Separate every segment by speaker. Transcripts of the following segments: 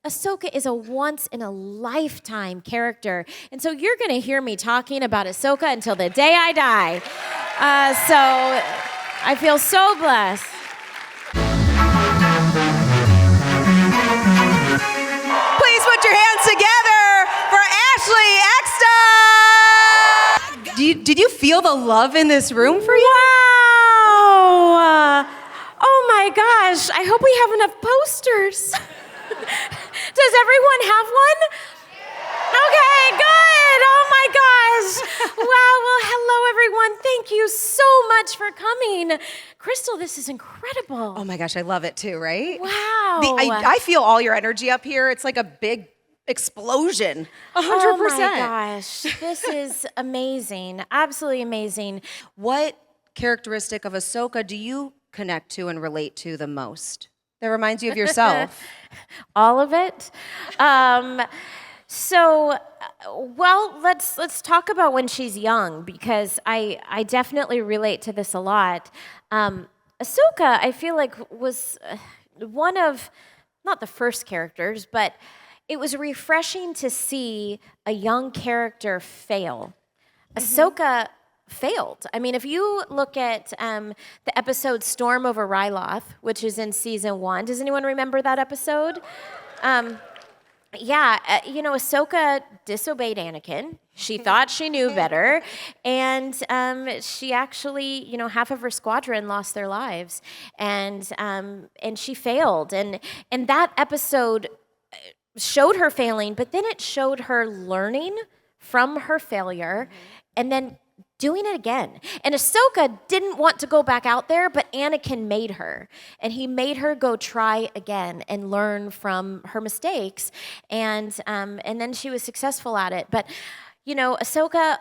Speaker 1: Ahsoka is a once-in-a-lifetime character. And so you're going to hear me talking about Ahsoka until the day I die. So I feel so blessed.
Speaker 2: Please put your hands together for Ashley Eckstein! Did you feel the love in this room for you?
Speaker 1: Wow! Oh my gosh, I hope we have enough posters. Does everyone have one? Okay, good. Oh my gosh. Wow, well, hello everyone. Thank you so much for coming. Crystal, this is incredible.
Speaker 2: Oh my gosh, I love it too, right?
Speaker 1: Wow.
Speaker 2: I feel all your energy up here. It's like a big explosion. 100%.
Speaker 1: Oh my gosh, this is amazing. Absolutely amazing.
Speaker 2: What characteristic of Ahsoka do you connect to and relate to the most that reminds you of yourself?
Speaker 1: All of it. Well, let's talk about when she's young, because I definitely relate to this a lot. Ahsoka, I feel like, was one of, not the first characters, but it was refreshing to see a young character fail. Ahsoka failed. I mean, if you look at the episode Storm over Ryloth, which is in season 1, does anyone remember that episode? Ahsoka disobeyed Anakin. She thought she knew better, and she actually, half of her squadron lost their lives, and she failed, and that episode showed her failing, but then it showed her learning from her failure, and then doing it again. And Ahsoka didn't want to go back out there, but Anakin made her. And he made her go try again and learn from her mistakes. And then she was successful at it. But, Ahsoka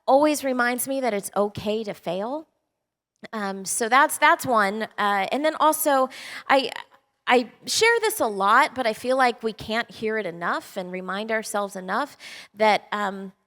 Speaker 1: always reminds me that it's okay to fail. So that's one. And then also, I share this a lot, but I feel like we can't hear it enough and remind ourselves enough that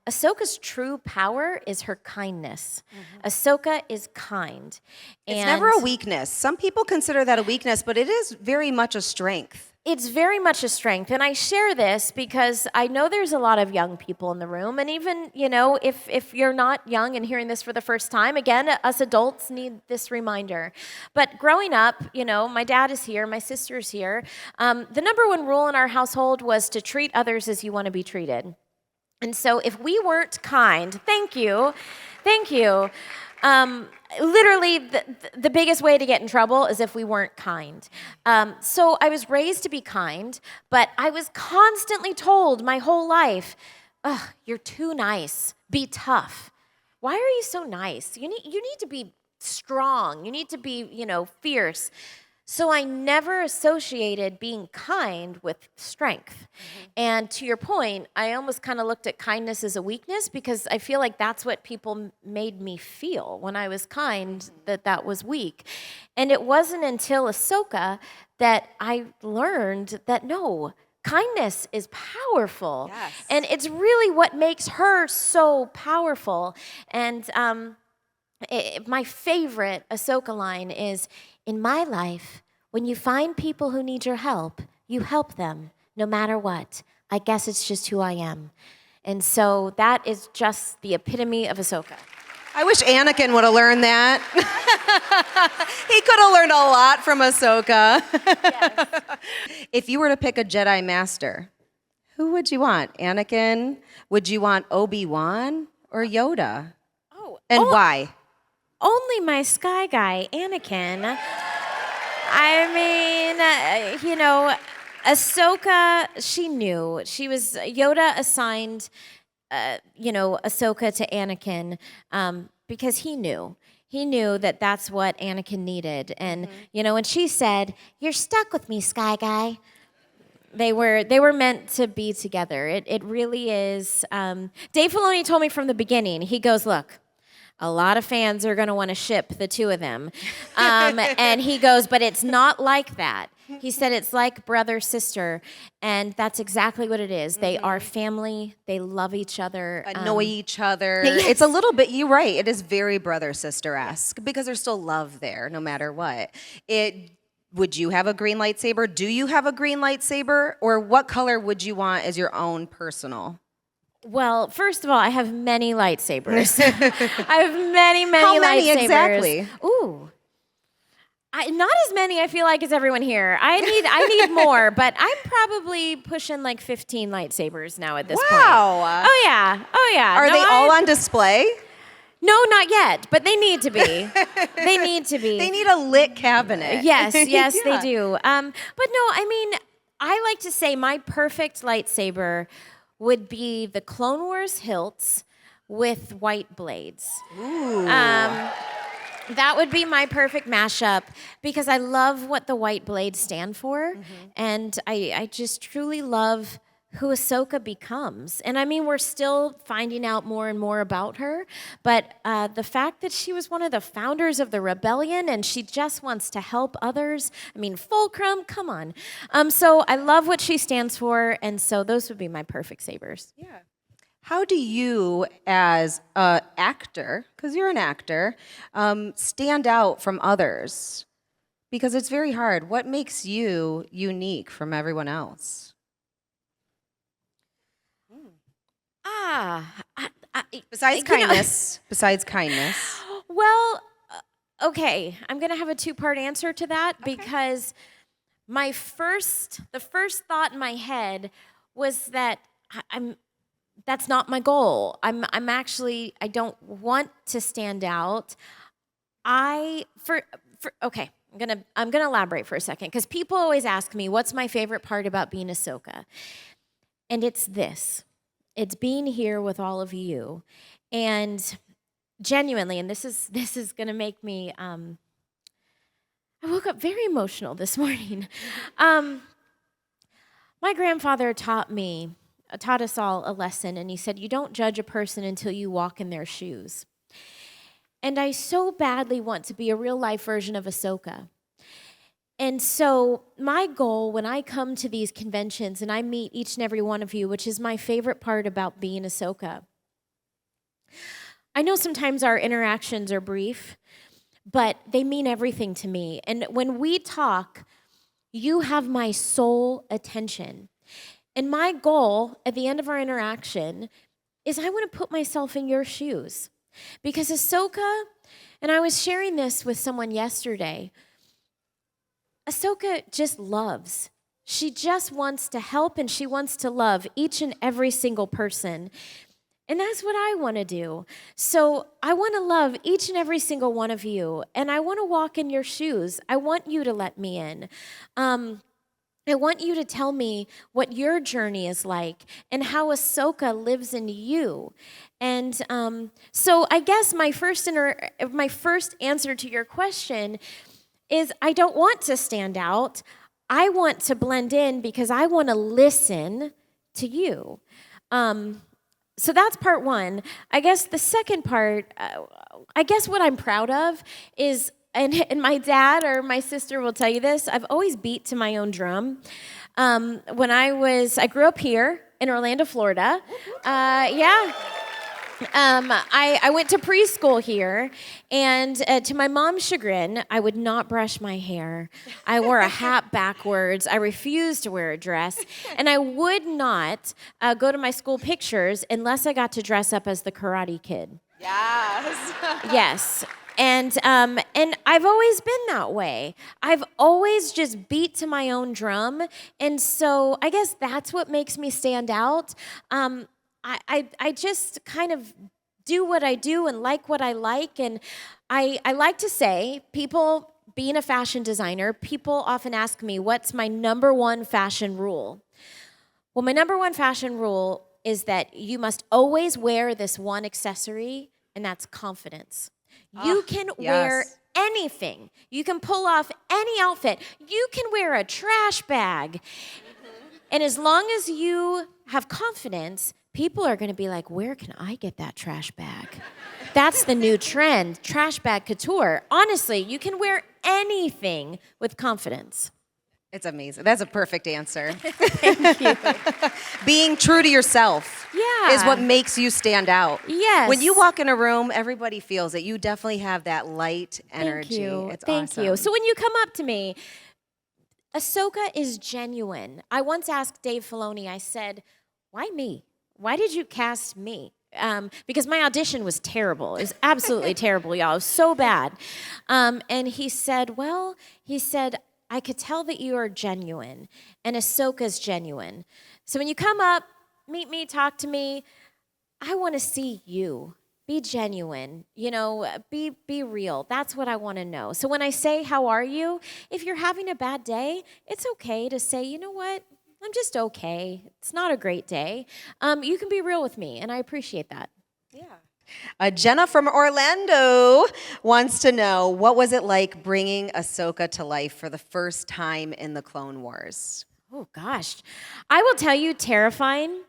Speaker 1: Ahsoka's true power is her kindness. Ahsoka is kind.
Speaker 2: It's never a weakness. Some people consider that a weakness, but it is very much a strength.
Speaker 1: It's very much a strength. And I share this because I know there's a lot of young people in the room. And even, if you're not young and hearing this for the first time, again, us adults need this reminder. But growing up, my dad is here, my sister's here. The number one rule in our household was to treat others as you want to be treated. And so if we weren't kind, thank you. Literally, the biggest way to get in trouble is if we weren't kind. So I was raised to be kind, but I was constantly told my whole life, you're too nice, be tough. Why are you so nice? You need to be strong. You need to be, fierce. So I never associated being kind with strength. And to your point, I almost kind of looked at kindness as a weakness, because I feel like that's what people made me feel when I was kind, that was weak. And it wasn't until Ahsoka that I learned that no, kindness is powerful.
Speaker 2: Yes.
Speaker 1: And it's really what makes her so powerful. And my favorite Ahsoka line is, in my life, when you find people who need your help, you help them, no matter what. I guess it's just who I am. And so that is just the epitome of Ahsoka.
Speaker 2: I wish Anakin would have learned that. He could have learned a lot from Ahsoka.
Speaker 1: Yes.
Speaker 2: If you were to pick a Jedi Master, who would you want? Anakin? Would you want Obi-Wan or Yoda? And why?
Speaker 1: Only my sky guy, Anakin. I mean, Ahsoka, she knew. Yoda assigned, Ahsoka to Anakin because he knew. He knew that that's what Anakin needed. And, when she said, "You're stuck with me, sky guy," they were meant to be together. It really is. Dave Filoni told me from the beginning, he goes, "Look, a lot of fans are going to want to ship the two of them." And he goes, "But it's not like that." He said it's like brother, sister, and that's exactly what it is. They are family. They love each other.
Speaker 2: Annoy each other.
Speaker 1: Yes.
Speaker 2: It's a little bit, you're right, it is very brother-sister-esque because there's still love there no matter what. would you have a green lightsaber? Do you have a green lightsaber? Or what color would you want as your own personal?
Speaker 1: Well, first of all, I have many lightsabers. I have many
Speaker 2: How many
Speaker 1: lightsabers.
Speaker 2: exactly?
Speaker 1: Ooh. Not as many, I feel like, as everyone here. I need more, but I'm probably pushing like 15 lightsabers now at this point.
Speaker 2: Wow.
Speaker 1: Oh yeah.
Speaker 2: Are they all on display?
Speaker 1: No, not yet, but they need to be. They need to be.
Speaker 2: They need a lit cabinet.
Speaker 1: Yes,
Speaker 2: Yeah.
Speaker 1: they do. But no, I mean, I like to say my perfect lightsaber would be the Clone Wars hilts with white blades.
Speaker 2: Ooh.
Speaker 1: That would be my perfect mashup because I love what the white blades stand for. And I just truly love who Ahsoka becomes. And I mean, we're still finding out more and more about her, but the fact that she was one of the founders of the rebellion and she just wants to help others, I mean, Fulcrum, come on. So I love what she stands for, and so those would be my perfect sabers.
Speaker 2: Yeah. How do you, as an actor, because you're an actor, stand out from others? Because it's very hard. What makes you unique from everyone else? Besides kindness. Besides kindness.
Speaker 1: Well, okay, I'm gonna have a two-part answer to that because the first thought in my head was that that's not my goal. I'm actually, I don't want to stand out. Okay, I'm gonna elaborate for a second because people always ask me, what's my favorite part about being Ahsoka? And it's this. It's being here with all of you. And genuinely, and this is gonna make me, I woke up very emotional this morning. My grandfather taught us all a lesson, and he said, you don't judge a person until you walk in their shoes. And I so badly want to be a real-life version of Ahsoka. And so my goal when I come to these conventions and I meet each and every one of you, which is my favorite part about being Ahsoka, I know sometimes our interactions are brief, but they mean everything to me. And when we talk, you have my sole attention. And my goal at the end of our interaction is I want to put myself in your shoes. Because Ahsoka, and I was sharing this with someone yesterday, Ahsoka just loves. She just wants to help and she wants to love each and every single person. And that's what I want to do. So I want to love each and every single one of you. And I want to walk in your shoes. I want you to let me in. I want you to tell me what your journey is like and how Ahsoka lives in you. And so I guess my first answer to your question is I don't want to stand out. I want to blend in because I want to listen to you. So that's part one. I guess the second part, I guess what I'm proud of is, and my dad or my sister will tell you this, I've always beat to my own drum. When I grew up here in Orlando, Florida. I went to preschool here, and to my mom's chagrin, I would not brush my hair. I wore a hat backwards. I refused to wear a dress, and I would not go to my school pictures unless I got to dress up as the Karate Kid.
Speaker 2: Yes.
Speaker 1: Yes. And I've always been that way. I've always just beat to my own drum, and so I guess that's what makes me stand out. I just kind of do what I do and like what I like. And I like to say, people, being a fashion designer, people often ask me, what's my number one fashion rule? Well, my number one fashion rule is that you must always wear this one accessory, and that's confidence. You can wear anything. You can pull off any outfit. You can wear a trash bag. And as long as you have confidence, people are going to be like, where can I get that trash bag? That's the new trend, trash bag couture. Honestly, you can wear anything with confidence.
Speaker 2: It's amazing. That's a perfect answer.
Speaker 1: Thank you.
Speaker 2: Being true to yourself is what makes you stand out.
Speaker 1: Yes.
Speaker 2: When you walk in a room, everybody feels it. You definitely have that light energy.
Speaker 1: Thank you.
Speaker 2: It's
Speaker 1: Thank
Speaker 2: awesome.
Speaker 1: you. So when you come up to me, Ahsoka is genuine. I once asked Dave Filoni, I said, why me? Why did you cast me? Because my audition was terrible. It was absolutely terrible, y'all. It was so bad. And he said, I could tell that you are genuine, and Ahsoka's genuine. So when you come up, meet me, talk to me, I want to see you. Be genuine, be real. That's what I want to know. So when I say, how are you? If you're having a bad day, it's okay to say, you know what? I'm just okay. It's not a great day. You can be real with me, and I appreciate that.
Speaker 2: Yeah. Jenna from Orlando wants to know, what was it like bringing Ahsoka to life for the first time in the Clone Wars?
Speaker 1: Oh, gosh. I will tell you, terrifying,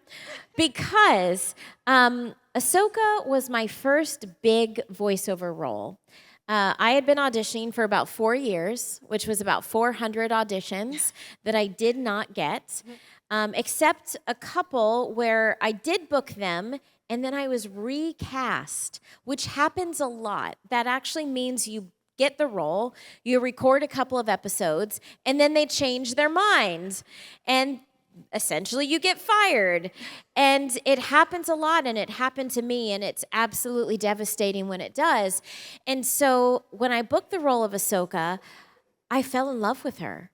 Speaker 1: because Ahsoka was my first big voiceover role. I had been auditioning for about 4 years, which was about 400 auditions that I did not get, except a couple where I did book them, and then I was recast, which happens a lot. That actually means you get the role, you record a couple of episodes, and then they change their mind. And essentially you get fired. And it happens a lot, and it happened to me, and it's absolutely devastating when it does. And so when I booked the role of Ahsoka, I fell in love with her.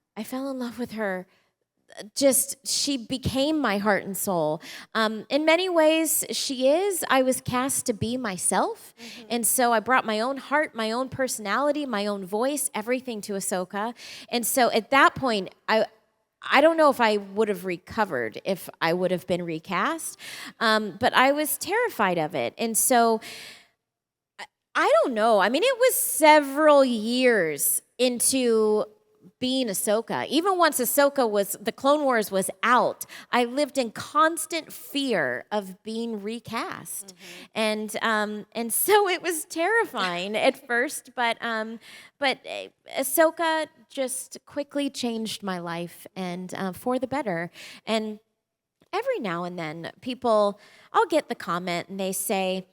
Speaker 1: She became my heart and soul. In many ways, she is. I was cast to be myself. And so I brought my own heart, my own personality, my own voice, everything to Ahsoka. And so at that point, I don't know if I would have recovered if I would have been recast, but I was terrified of it. And so I don't know. I mean, it was several years into being Ahsoka. Even once the Clone Wars was out, I lived in constant fear of being recast. And so it was terrifying at first, but Ahsoka just quickly changed my life, and for the better. And every now and then I'll get the comment, and they say,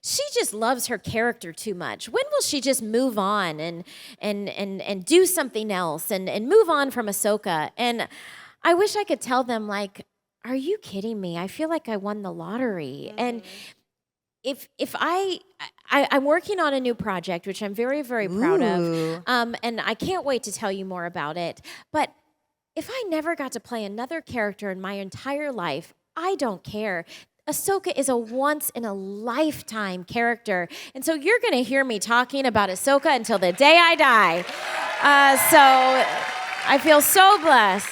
Speaker 1: she just loves her character too much. When will she just move on and do something else and move on from Ahsoka? And I wish I could tell them, like, are you kidding me? I feel like I won the lottery. And if I'm working on a new project, which I'm very, very proud of, and I can't wait to tell you more about it. But if I never got to play another character in my entire life, I don't care. Ahsoka is a once-in-a-lifetime character. And so you're going to hear me talking about Ahsoka until the day I die. So I feel so blessed.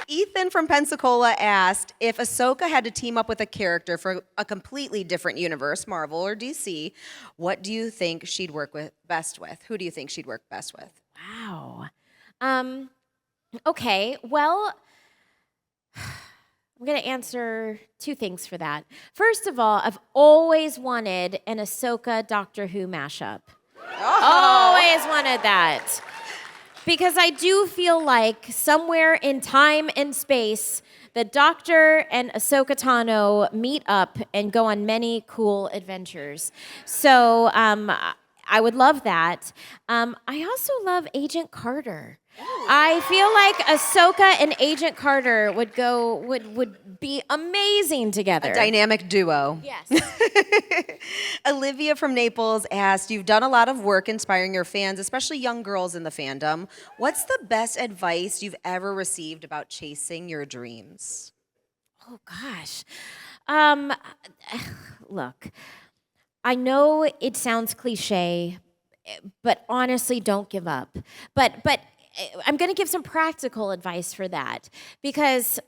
Speaker 2: Ethan from Pensacola asked, if Ahsoka had to team up with a character for a completely different universe, Marvel or DC, what do you think she'd work best with? Who do you think she'd work best with?
Speaker 1: Wow. Okay, well, I'm going to answer two things for that. First of all, I've always wanted an Ahsoka Doctor Who mashup. Always wanted that. Because I do feel like somewhere in time and space, the Doctor and Ahsoka Tano meet up and go on many cool adventures. So I would love that. I also love Agent Carter. I feel like Ahsoka and Agent Carter would be amazing together.
Speaker 2: A dynamic duo.
Speaker 1: Yes.
Speaker 2: Olivia from Naples asked, you've done a lot of work inspiring your fans, especially young girls in the fandom. What's the best advice you've ever received about chasing your dreams?
Speaker 1: Oh, gosh. Look, I know it sounds cliche, but honestly, don't give up. But I'm going to give some practical advice for that, because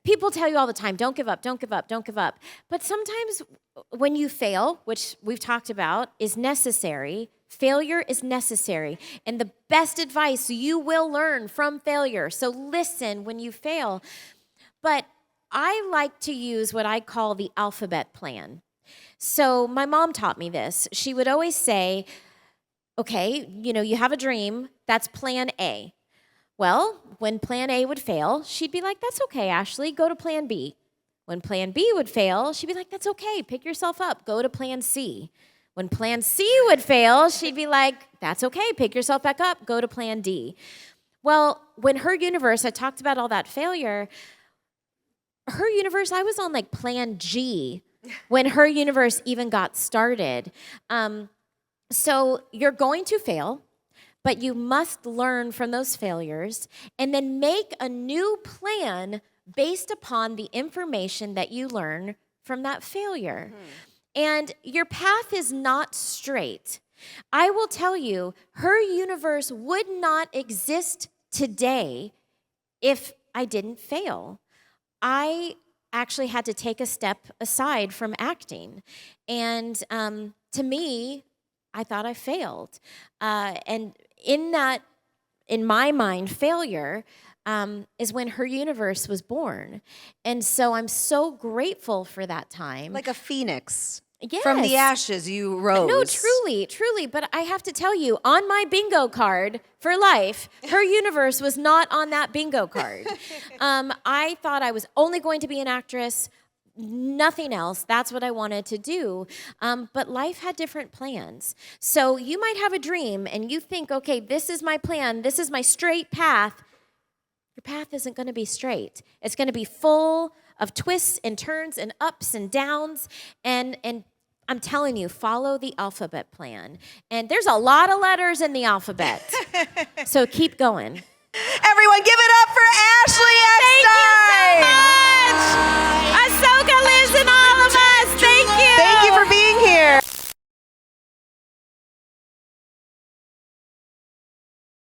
Speaker 1: people tell you all the time, don't give up, don't give up, don't give up. But sometimes when you fail, which we've talked about, is necessary. Failure is necessary. And the best advice you will learn from failure. So listen when you fail. But I like to use what I call the alphabet plan. So my mom taught me this. She would always say, okay, you have a dream, that's plan A. Well, when plan A would fail, she'd be like, that's okay, Ashley, go to plan B. When plan B would fail, she'd be like, that's okay, pick yourself up, go to plan C. When plan C would fail, she'd be like, that's okay, pick yourself back up, go to plan D. Well, when Her Universe, I talked about all that failure. Her Universe, I was on like plan G when Her Universe even got started. So you're going to fail, but you must learn from those failures and then make a new plan based upon the information that you learn from that failure. And your path is not straight. I will tell you, Her Universe would not exist today if I didn't fail. I actually had to take a step aside from acting. And to me, I thought I failed. And in my mind, failure is when Her Universe was born. And so I'm so grateful for that time.
Speaker 2: Like a phoenix.
Speaker 1: Yes.
Speaker 2: From the ashes, you rose.
Speaker 1: No, truly. But I have to tell you, on my bingo card for life, Her Universe was not on that bingo card. I thought I was only going to be an actress, nothing else. That's what I wanted to do. But life had different plans. So you might have a dream and you think, okay, this is my plan. This is my straight path. Your path isn't going to be straight. It's going to be full of twists and turns and ups and downs. And I'm telling you, follow the alphabet plan. And there's a lot of letters in the alphabet. So keep going.
Speaker 2: Everyone, give it up for Ashley Eckstein.
Speaker 1: Thank you so much.